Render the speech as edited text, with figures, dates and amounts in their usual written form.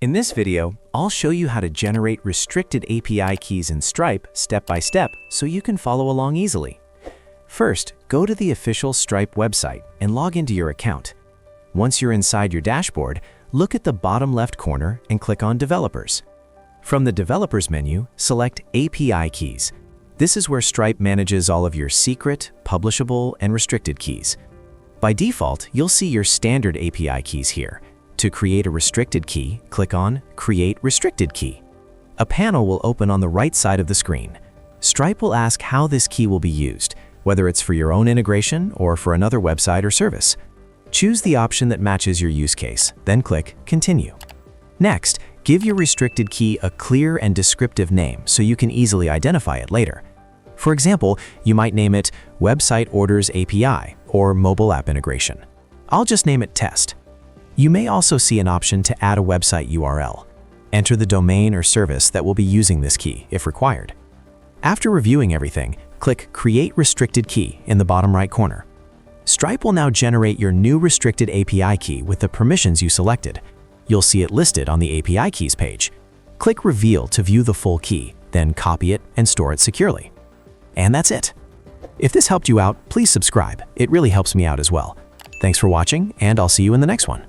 In this video, I'll show you how to generate restricted API keys in Stripe step by step so you can follow along easily. First, go to the official Stripe website and log into your account. Once you're inside your dashboard, look at the bottom left corner and click on Developers. From the Developers menu, select API Keys. This is where Stripe manages all of your secret, publishable, and restricted keys. By default, you'll see your standard API keys here. To create a restricted key, click on Create Restricted Key. A panel will open on the right side of the screen. Stripe will ask how this key will be used, whether it's for your own integration or for another website or service. Choose the option that matches your use case, then click Continue. Next, give your restricted key a clear and descriptive name so you can easily identify it later. For example, you might name it Website Orders API or Mobile App Integration. I'll just name it Test. You may also see an option to add a website URL. Enter the domain or service that will be using this key if required. After reviewing everything, click Create Restricted Key in the bottom right corner. Stripe will now generate your new restricted API key with the permissions you selected. You'll see it listed on the API Keys page. Click Reveal to view the full key, then copy it and store it securely. And that's it. If this helped you out, please subscribe. It really helps me out as well. Thanks for watching, and I'll see you in the next one.